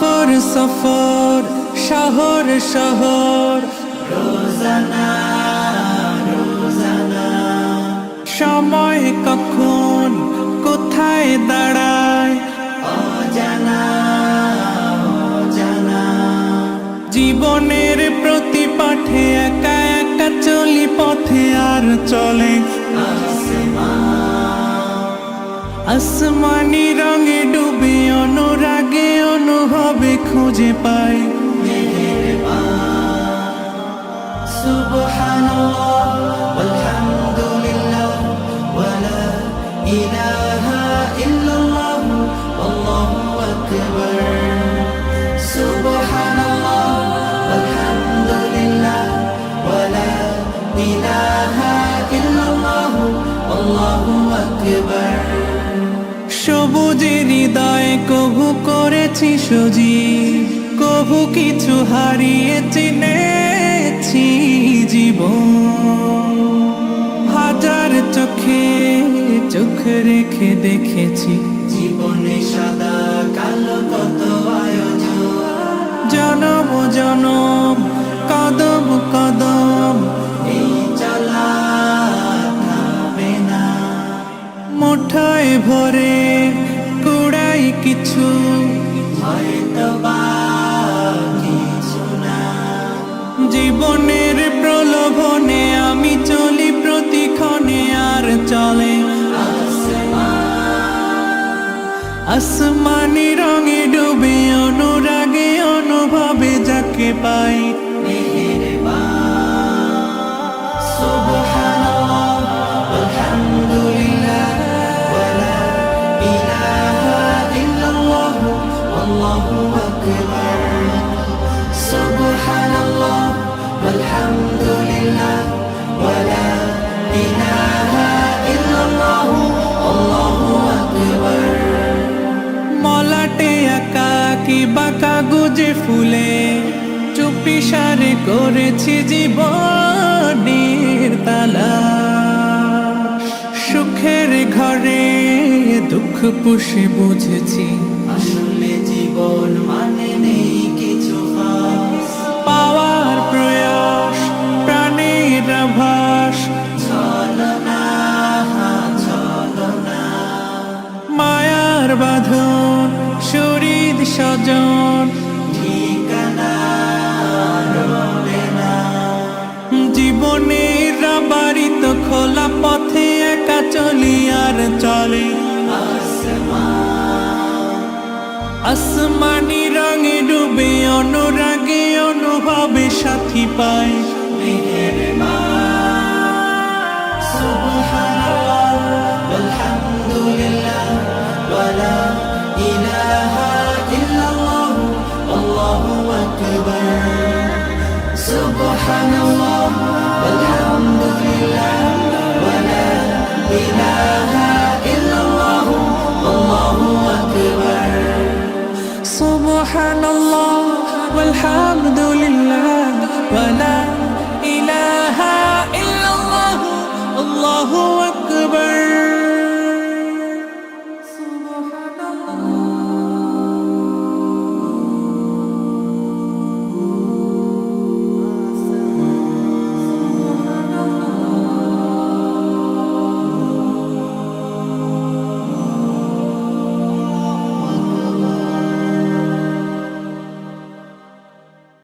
সফর সফর শহর শহর রোজানা রোজানা সময় কখন কোথায় দাঁড়ায় অজানা অজানা জীবনের প্রতি পাঠে একা একা চলি পথে আর চলে আসমানি রঙে ডুবে অনুরাগে অনুভবে খুঁজে পাই সুবহানাল্লাহ ওয়ালহামদুলিল্লাহ ওয়ালা ইলাহা ইল্লাল্লাহ আল্লাহু আকবার সুবহানাল্লাহ ওয়ালহামদুলিল্লাহ ওয়ালা ইলাহা ইল্লাল্লাহ আল্লাহু আকবার সবুজের হৃদয় কভু করেছি সজীব কভু কিছু হারিয়ে চিনেছি জীবন হাজার চোখে চোখ রেখে দেখেছি জীবনে সাদা কালো কত আয়োজন জনম জনম কদম কদম এই চলা থামে না মুঠোয় ভরে কুড়াই কিছু হয়তো বা কিছু না জীবনের প্রলোভনে আমি চলি প্রতিক্ষণে আর চলে আসমানি রঙে ডুবে অনুরাগে অনুভবে যাকে পাই সুবহানাল্লাহ আলহামদুলিল্লাহ ওয়ালা ইলাহা ইল্লাল্লাহ আল্লাহু আকবার সুবহানাল্লাহ আলহামদুলিল্লাহ ওয়ালা ইলাহা ইল্লাল্লাহ আল্লাহু আকবার মলাটে আঁকা কি বাঁকা গুজে ফুলে চুপি সারে করেছি জীবনের তালা সুখের ঘরে দুঃখ পুষে বুঝেছি আসলে জীবন মানে নেই কিছু পাওয়ার প্রয়াস প্রাণের আভাস ছলনা ছলনা মায়ার বাঁধন শরীর স্বজন ঠিকানা রবে না জীবনের বাড়িত খোলা পথে একা চলি আর চলে আসমানি রঙে ডুবে অনুরাগে অনুভবে সাথী পাই সুবহানাল্লাহ আলহামদুলিল্লাহ ওয়ালা ইলাহা ইল্লাল্লাহ আল্লাহু আকবার সুবহানাল্লাহ আলহামদুলিল্লাহ ওয়ালা ইলাহা ইল্লাল্লাহ আল্লাহু আকবার সুবহানাল্লাহ والحمد